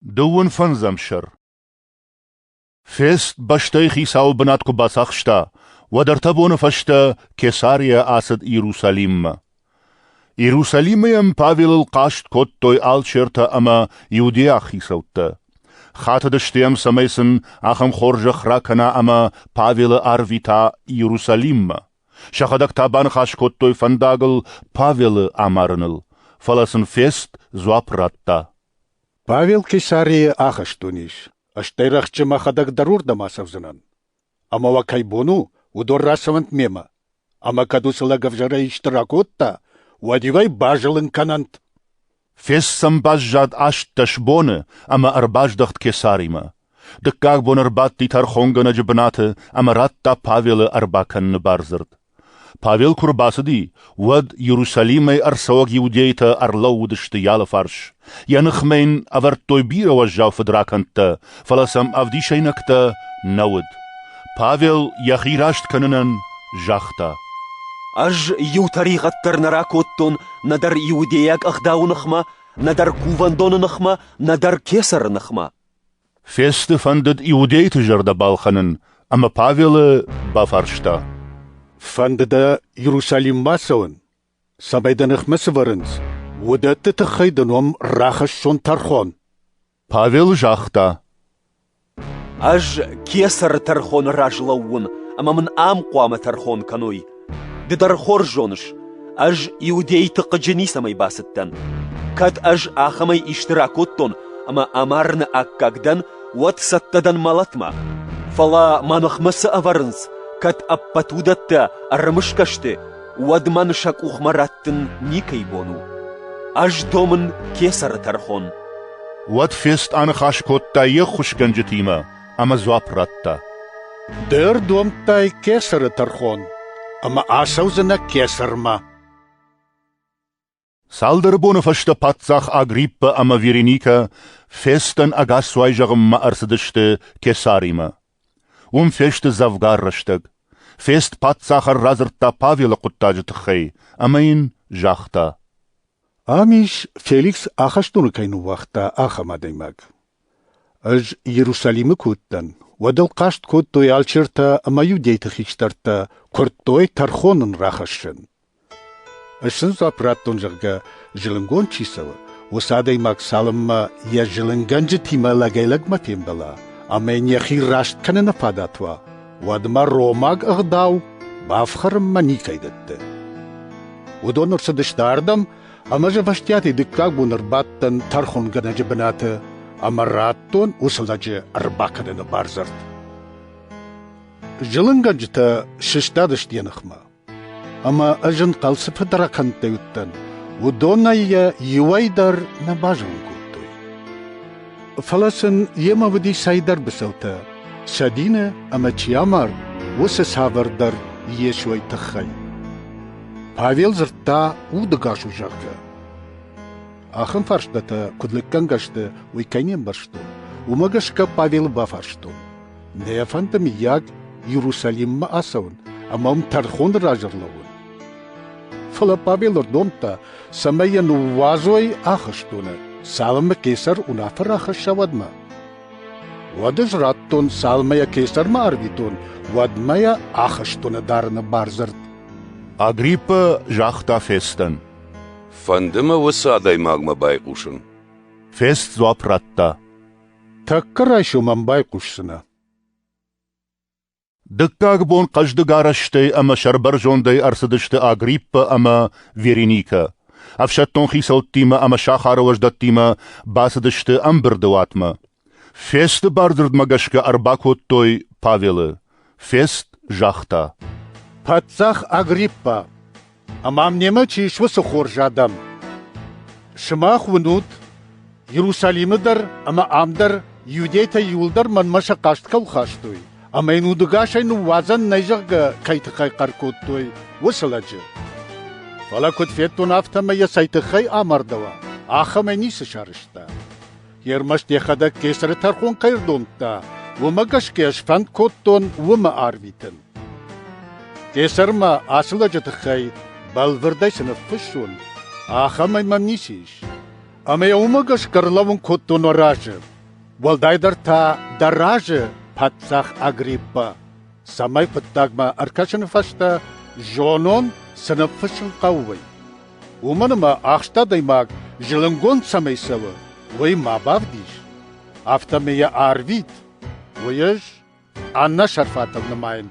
Dúin fanzamshar. Fest bashtaykhi saw banat ko basakhshta, wadartabon fashta Kesaria asad Jerusalem. Jerusalemem Pavel qasht kot toy alcherta ama Judeachi sauta. Khata de stem samesen acham khorjach rakana ama Pavel arvita Jerusalem. Shachadak taban khash kot toy fandagel Pavel amarnel. Falasen fest zwapratta. Павел Кесария ахаштуниш, аштайрахчы махадак дарур дамасавзынан. Ама вакайбону удор расавант мема. Ама кадусала гавжара иштаракотта, вадивай бажалын канант. Фест самбажжад ашт ташбоне, ама арбаждахт Кесарима. Дыккаг бон арбат дитар хонгана джабанате, ама ратта Павела арбакан барзард. Павел курбасади, вад Иерусалимай арсаваг иудейта арлаудышты яла фарш. Янахмейн авар той бира важжав фадраканта, фаласам авдишайнакта науд. Павел яхирашт кананан жахта. Аж ютаригаттар наракоттон, надар иудеяк ахдаунахма, надар кувандонанахма, надар кесарнахма. Фесте фандад иудейта жарда балханан, ама Павел бафаршта. Фандада Иерусалим масаун, сабайданах масаварынс, удатты тахайданом рахаш шон тархон. Павел жахта. Аж кесар тархон ражлауын, ама мын ам қуама тархон каной. Дидар хоржоныш, аж иудейты қыджени самай басыттан. Кат аж ахамай иштиракоттон, ама амарны аккагдан, уат саттадан малатма. Фала манахмасы аварынс, кат аппатудатта армышкашты, уадман шак ухмараттын никай бону. Аж домын кесар тархон. Уад фест анахаш котта ехушганджетима, ама зуапратта. Дер домтай кесар тархон, ама асаузана кесарма. Салдербоне фашта патсах Агриппа ама Вереника, фестан агасвайжагам ма арсадышты Кесарима. Феште завгарраштаг. Фест патсахар разыртта Павела куттажытхай, амаин жахта. Амиш Феликс ахаштуны кайну вахта ахамадаймаг. Аж Иерусалимы куттан, вадал кашт куттой алчерта ама юдейты хичтарта, курттой тархонын рахашын. Ашын запраттон жага жылынгон чисава, усадаймаг салымма я жылынганжы тима лагайлаг мафембала. Амен яхи рашт канена падатва, вадма ромаг агдау, бафхарым маникайдатты. Удонор садыштардам, ама же ваштяты дыккак бун арбаттан тархон ганажы банаты, ама раттон усаладжы арбаканына барзард. Жылынганжыта шыштадышт янахма, ама ажын қалсы фадараканты юттан, удонайя юайдар на бажын. Фаласын емавыди сайдар бісаута, садина ама чиамар, осы савардар ешуай тахай. Павел зыртта удыгашу жағы. Ахын фарштата кудлыккан гашты уйкайнен баршту, умагашка Павел бафаршту. Нефантам яг Иерусалимма асаун, амам тархон ражырлауын. Фала Павел ордомта самайян увазуай ахаштуны. Салма кесар унафар ахашавадма. Вадыж раттон салмая кесар марвитон, вадмая ахаштуна дарна барзард. Агриппа жахта фестан. Фандыма высадай магма байкушын. Фест зуапратта. Таккарайшу мам байкушсына. Дыккаг бон каждыгарашты ама шарбаржондай арсадышты Агриппа ама Вереника. Афшаттон хисалтима ама шахароваждаттима басадышты амбердуатма. Фест бардырд магашка арбакоттой Павелы. Фест жахта. Патсах Агриппа. Амам нема чишвысы хоржадам. Шымах вынут, Иерусалимыдар, ама амдар, юдейта юлдар манмаша кашткал хаштуй. Ама инудыгашайну вазан найжага кайтықай қаркоттой. Высыладжы. Фала кутфеттун автама я сайтыхай амардава, ахама нисы шарышта. Ермаш техада кесары тархон кайрдомта, вумагаш кешфан коттон вума арвитын. Кесарма асыла жытыхай, балвырдай сынып фышун, ахама мамнисиш. Ама умагаш карлавун коттоно раже. Валдайдар та дараже патсах Агриппа. Самай паттагма аркашын фашта жонон сыныпфышын қаувай. Уманыма ақшта даймаг жылынгон самайсавы. Вай мабавдиш. Автомея арвид. Вайыш Анна Шарфатовна майын.